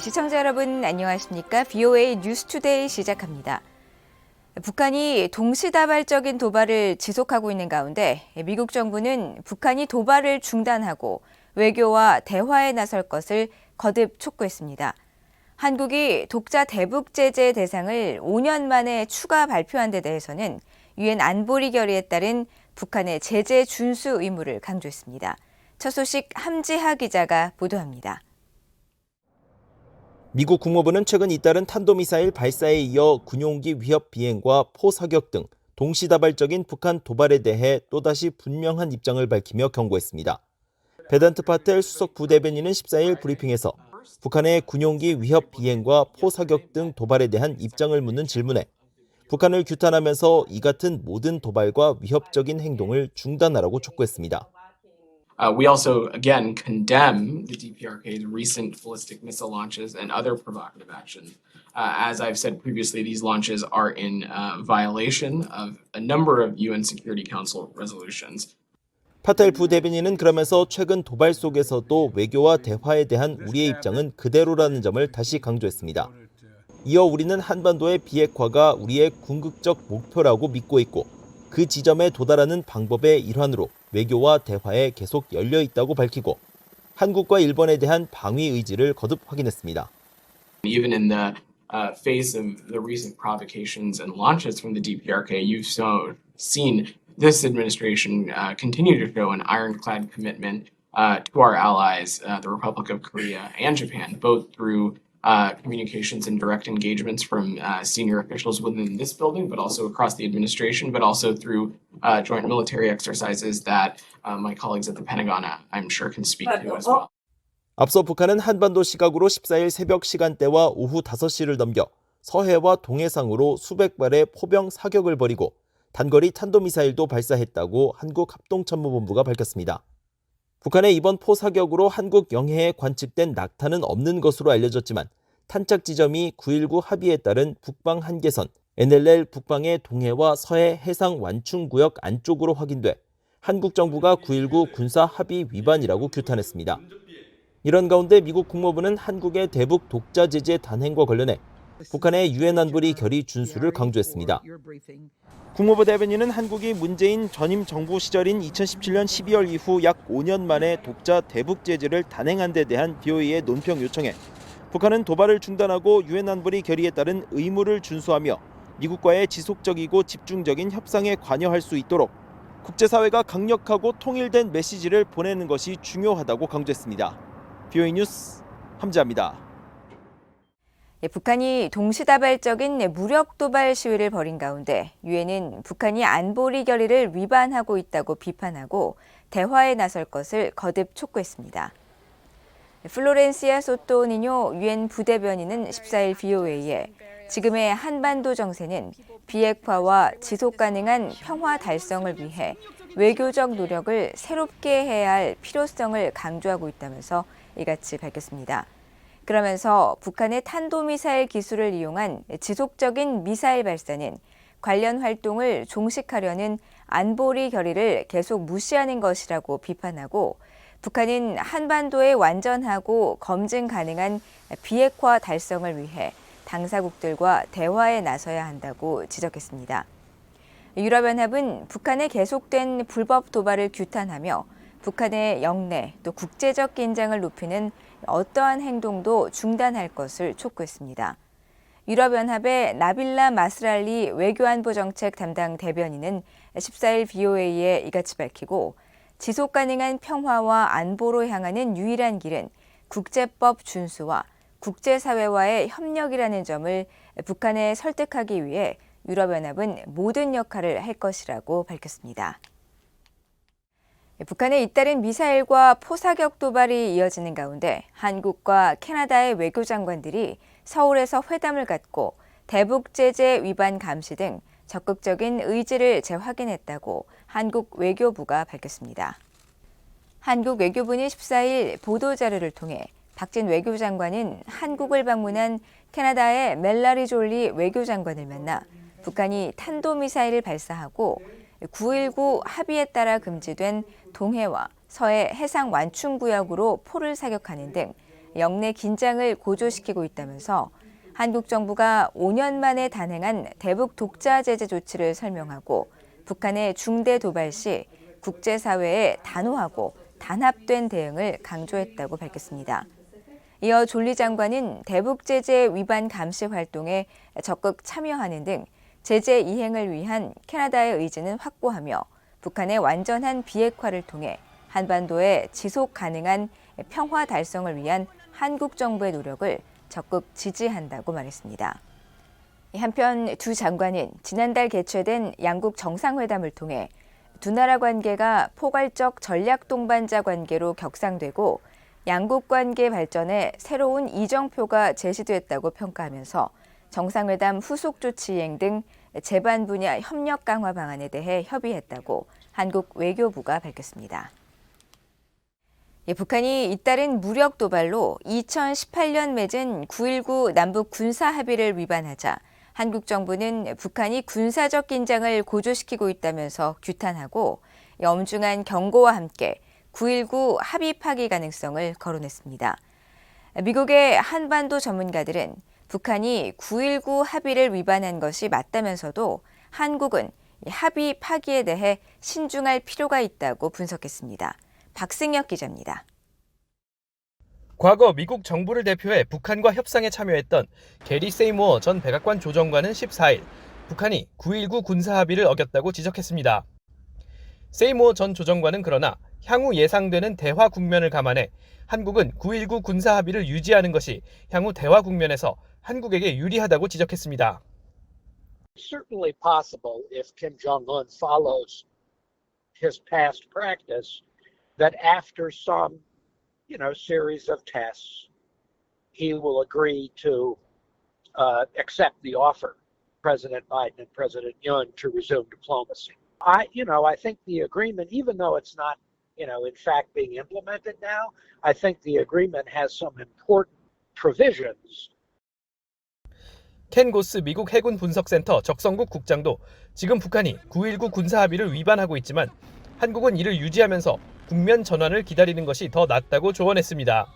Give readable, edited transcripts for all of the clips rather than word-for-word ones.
시청자 여러분 안녕하십니까? VOA 뉴스투데이 시작합니다. 북한이 동시다발적인 도발을 지속하고 있는 가운데 미국 정부는 북한이 도발을 중단하고 외교와 대화에 나설 것을 거듭 촉구했습니다. 한국이 독자 대북 제재 대상을 5년 만에 추가 발표한 데 대해서는 유엔 안보리 결의에 따른 북한의 제재 준수 의무를 강조했습니다. 첫 소식 함지하 기자가 보도합니다. 미국 국무부는 최근 잇따른 탄도미사일 발사에 이어 군용기 위협 비행과 포사격 등 동시다발적인 북한 도발에 대해 또다시 분명한 입장을 밝히며 경고했습니다. 베단트 파텔 수석 부대변인은 14일 브리핑에서 북한의 군용기 위협 비행과 포사격 등 도발에 대한 입장을 묻는 질문에 북한을 규탄하면서 이 같은 모든 도발과 위협적인 행동을 중단하라고 촉구했습니다. We also, again, condemn the DPRK's recent ballistic missile launches and other provocative actions. As I've said previously, these launches are in violation of a number of UN Security Council resolutions. 파텔 부대변인은 그러면서 최근 도발 속에서도 외교와 대화에 대한 우리의 입장은 그대로라는 점을 다시 강조했습니다. 이어 우리는 한반도의 비핵화가 우리의 궁극적 목표라고 믿고 있고 그 지점에 도달하는 방법의 일환으로 외교와 대화에 계속 열려 있다고 밝히고 한국과 일본에 대한 방위 의지를 거듭 확인했습니다. Even in the face of the recent provocations and launches from the DPRK, you've seen this administration continue to show an ironclad commitment to our allies, the Republic of Korea and Japan, both through communications and direct engagements from senior officials within this building, but also across the administration, but also through joint military exercises that my colleagues at the Pentagon, I'm sure, can speak to as well. 앞서 북한은 한반도 시각으로 14일 새벽 시간대와 오후 5시를 넘겨 서해와 동해상으로 수백 발의 포병 사격을 벌이고 단거리 탄도미사일도 발사했다고 한국합동참모본부가 밝혔습니다. 북한의 이번 포사격으로 한국 영해에 관측된 낙타는 없는 것으로 알려졌지만 탄착 지점이 9.19 합의에 따른 북방 한계선 NLL 북방의 동해와 서해 해상 완충구역 안쪽으로 확인돼 한국 정부가 9.19 군사 합의 위반이라고 규탄했습니다. 이런 가운데 미국 국무부는 한국의 대북 독자 제재 단행과 관련해 북한의 유엔 안보리 결의 준수를 강조했습니다. 국무부 대변인은 한국이 문재인 전임 정부 시절인 2017년 12월 이후 약 5년 만에 독자 대북 제재를 단행한 데 대한 BOE의 논평 요청에 북한은 도발을 중단하고 유엔 안보리 결의에 따른 의무를 준수하며 미국과의 지속적이고 집중적인 협상에 관여할 수 있도록 국제사회가 강력하고 통일된 메시지를 보내는 것이 중요하다고 강조했습니다. BOE 뉴스 함지하입니다. 북한이 동시다발적인 무력 도발 시위를 벌인 가운데 유엔은 북한이 안보리 결의를 위반하고 있다고 비판하고 대화에 나설 것을 거듭 촉구했습니다. 플로렌시아 소토니뇨 유엔 부대변인은 14일 BOA에 지금의 한반도 정세는 비핵화와 지속 가능한 평화 달성을 위해 외교적 노력을 새롭게 해야 할 필요성을 강조하고 있다면서 이같이 밝혔습니다. 그러면서 북한의 탄도미사일 기술을 이용한 지속적인 미사일 발사는 관련 활동을 종식하려는 안보리 결의를 계속 무시하는 것이라고 비판하고 북한은 한반도의 완전하고 검증 가능한 비핵화 달성을 위해 당사국들과 대화에 나서야 한다고 지적했습니다. 유럽연합은 북한의 계속된 불법 도발을 규탄하며 북한의 영내 또 국제적 긴장을 높이는 어떠한 행동도 중단할 것을 촉구했습니다. 유럽연합의 나빌라 마스랄리 외교안보정책 담당 대변인은 14일 BOA에 이같이 밝히고 지속 가능한 평화와 안보로 향하는 유일한 길은 국제법 준수와 국제사회와의 협력이라는 점을 북한에 설득하기 위해 유럽연합은 모든 역할을 할 것이라고 밝혔습니다. 북한의 잇따른 미사일과 포사격 도발이 이어지는 가운데 한국과 캐나다의 외교장관들이 서울에서 회담을 갖고 대북 제재 위반 감시 등 적극적인 의지를 재확인했다고 한국 외교부가 밝혔습니다. 한국 외교부는 14일 보도자료를 통해 박진 외교장관은 한국을 방문한 캐나다의 멜라리 졸리 외교장관을 만나 북한이 탄도미사일을 발사하고 9.19 합의에 따라 금지된 동해와 서해 해상 완충구역으로 포를 사격하는 등 영내 긴장을 고조시키고 있다면서 한국 정부가 5년 만에 단행한 대북 독자 제재 조치를 설명하고 북한의 중대 도발 시 국제사회에 단호하고 단합된 대응을 강조했다고 밝혔습니다. 이어 졸리 장관은 대북 제재 위반 감시 활동에 적극 참여하는 등 제재 이행을 위한 캐나다의 의지는 확고하며 북한의 완전한 비핵화를 통해 한반도의 지속 가능한 평화 달성을 위한 한국 정부의 노력을 적극 지지한다고 말했습니다. 한편 두 장관은 지난달 개최된 양국 정상회담을 통해 두 나라 관계가 포괄적 전략 동반자 관계로 격상되고 양국 관계 발전에 새로운 이정표가 제시됐다고 평가하면서 정상회담 후속 조치 이행 등 제반 분야 협력 강화 방안에 대해 협의했다고 한국 외교부가 밝혔습니다. 북한이 잇따른 무력 도발로 2018년 맺은 9.19 남북 군사 합의를 위반하자 한국 정부는 북한이 군사적 긴장을 고조시키고 있다면서 규탄하고 엄중한 경고와 함께 9.19 합의 파기 가능성을 거론했습니다. 미국의 한반도 전문가들은 북한이 9.19 합의를 위반한 것이 맞다면서도 한국은 합의 파기에 대해 신중할 필요가 있다고 분석했습니다. 박승혁 기자입니다. 과거 미국 정부를 대표해 북한과 협상에 참여했던 게리 세이모어 전 백악관 조정관은 14일 북한이 9.19 군사합의를 어겼다고 지적했습니다. 세이모어 전 조정관은 그러나 향후 예상되는 대화 국면을 감안해 한국은 9.19 군사합의를 유지하는 것이 향후 대화 국면에서 한국에게 유리하다고 지적했습니다. Certainly possible if Kim Jong-un follows his past practice that after some series of tests, he will agree to accept the offer, President Biden and President Yoon, to resume diplomacy. I think the agreement, even though it's not, in fact being implemented now, I think the agreement has some important provisions. 켄 고스 미국 해군 분석센터 적성국 국장도 지금 북한이 9.19 군사합의를 위반하고 있지만 한국은 이를 유지하면서 국면 전환을 기다리는 것이 더 낫다고 조언했습니다.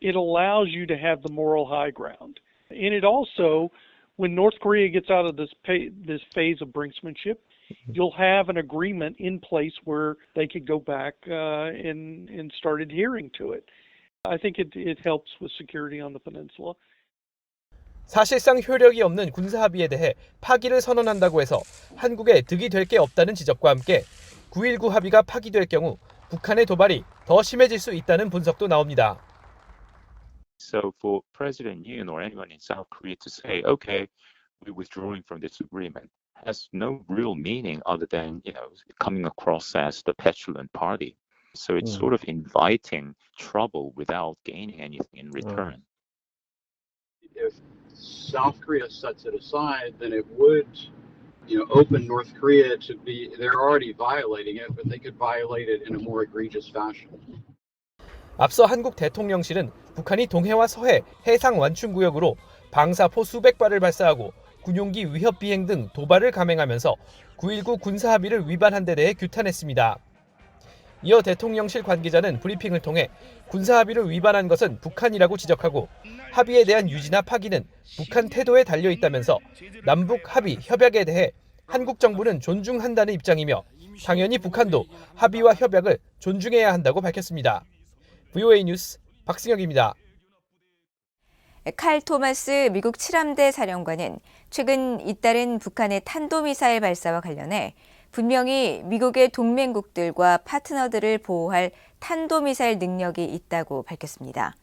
It allows you to have the moral high ground. And it also, when North Korea gets out of this phase of brinksmanship, you'll have an agreement in place where they could go back and start adhering to it. I think it helps with security on the peninsula. 사실상 효력이 없는 군사합의에 대해 파기를 선언한다고 해서 한국에 득이 될 게 없다는 지적과 함께 9.19 합의가 파기될 경우 북한의 도발이 더 심해질 수 있다는 분석도 나옵니다. So for President Yoon or anyone in South Korea to say, okay, we're withdrawing from this agreement has no real meaning other than, coming across as the petulant party. So it's sort of inviting trouble without gaining anything in return. If South Korea sets it aside, then it would, open North Korea to be, they're already violating it, but they could violate it in a more egregious fashion. 앞서 한국 대통령실은 북한이 동해와 서해 해상 완충구역으로 방사포 수백 발을 발사하고 군용기 위협 비행 등 도발을 감행하면서 9.19 군사합의를 위반한 데 대해 규탄했습니다. 이어 대통령실 관계자는 브리핑을 통해 군사합의를 위반한 것은 북한이라고 지적하고 합의에 대한 유지나 파기는 북한 태도에 달려 있다면서 남북 합의 협약에 대해 한국 정부는 존중한다는 입장이며 당연히 북한도 합의와 협약을 존중해야 한다고 밝혔습니다. VOA 뉴스 박승혁입니다. 칼 토마스 미국 7함대 사령관은 최근 잇따른 북한의 탄도미사일 발사와 관련해 분명히 미국의 동맹국들과 파트너들을 보호할 탄도미사일 능력이 있다고 밝혔습니다.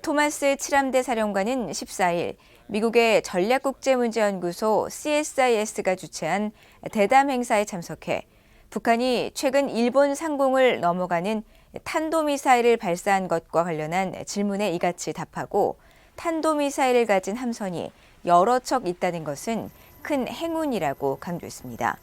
토마스 7함대 사령관은 14일 미국의 전략국제문제연구소 CSIS가 주최한 대담 행사에 참석해 북한이 최근 일본 상공을 넘어가는 탄도미사일을 발사한 것과 관련한 질문에 이같이 답하고 탄도미사일을 가진 함선이 여러 척 있다는 것은 큰 행운이라고 강조했습니다.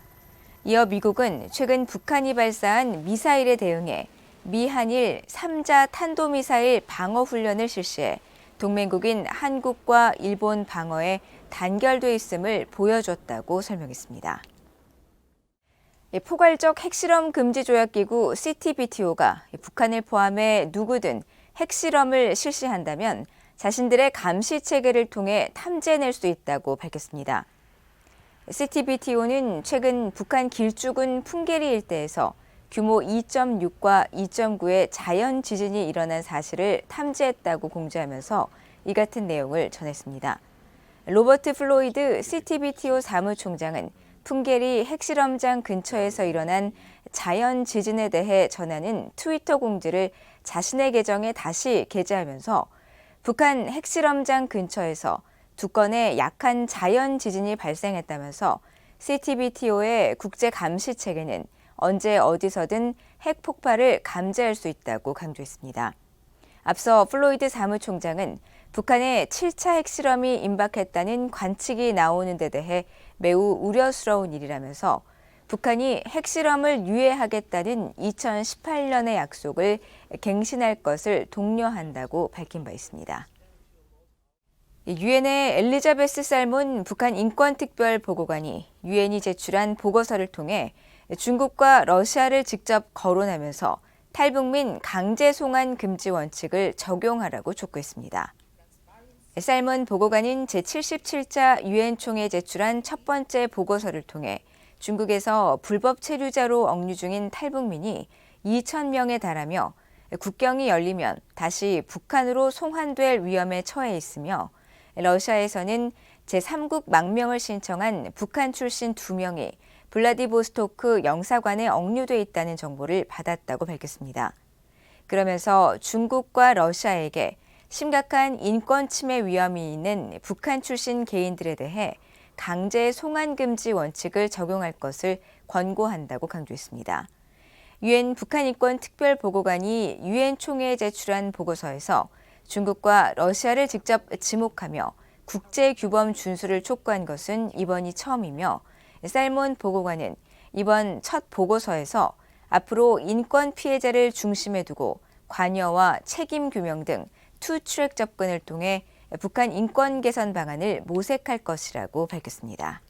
이어 미국은 최근 북한이 발사한 미사일에 대응해 미한일 3자 탄도미사일 방어 훈련을 실시해 동맹국인 한국과 일본 방어에 단결돼 있음을 보여줬다고 설명했습니다. 포괄적 핵실험 금지 조약기구 CTBTO가 북한을 포함해 누구든 핵실험을 실시한다면 자신들의 감시 체계를 통해 탐지해낼 수 있다고 밝혔습니다. CTBTO는 최근 북한 길쭉은 풍계리 일대에서 규모 2.6과 2.9의 자연 지진이 일어난 사실을 탐지했다고 공지하면서 이 같은 내용을 전했습니다. 로버트 플로이드 CTBTO 사무총장은 풍계리 핵실험장 근처에서 일어난 자연 지진에 대해 전하는 트위터 공지를 자신의 계정에 다시 게재하면서 북한 핵실험장 근처에서 2건의 약한 자연 지진이 발생했다면서 CTBTO의 국제 감시 체계는 언제 어디서든 핵 폭발을 감지할 수 있다고 강조했습니다. 앞서 플로이드 사무총장은 북한의 7차 핵실험이 임박했다는 관측이 나오는 데 대해 매우 우려스러운 일이라면서 북한이 핵실험을 유예하겠다는 2018년의 약속을 갱신할 것을 독려한다고 밝힌 바 있습니다. 유엔의 엘리자베스 살몬 북한 인권특별보고관이 유엔이 제출한 보고서를 통해 중국과 러시아를 직접 거론하면서 탈북민 강제 송환 금지 원칙을 적용하라고 촉구했습니다. 살몬 보고관은 제77차 유엔 총회에 제출한 첫 번째 보고서를 통해 중국에서 불법 체류자로 억류 중인 탈북민이 2,000명에 달하며 국경이 열리면 다시 북한으로 송환될 위험에 처해 있으며 러시아에서는 제3국 망명을 신청한 북한 출신 2명이 블라디보스토크 영사관에 억류돼 있다는 정보를 받았다고 밝혔습니다. 그러면서 중국과 러시아에게 심각한 인권 침해 위험이 있는 북한 출신 개인들에 대해 강제 송환 금지 원칙을 적용할 것을 권고한다고 강조했습니다. 유엔 북한 인권 특별보고관이 유엔 총회에 제출한 보고서에서 중국과 러시아를 직접 지목하며 국제규범 준수를 촉구한 것은 이번이 처음이며 살몬 보고관은 이번 첫 보고서에서 앞으로 인권 피해자를 중심에 두고 관여와 책임 규명 등 투트랙 접근을 통해 북한 인권 개선 방안을 모색할 것이라고 밝혔습니다.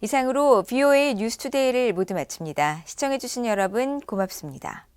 이상으로 VOA 뉴스투데이를 모두 마칩니다. 시청해주신 여러분 고맙습니다.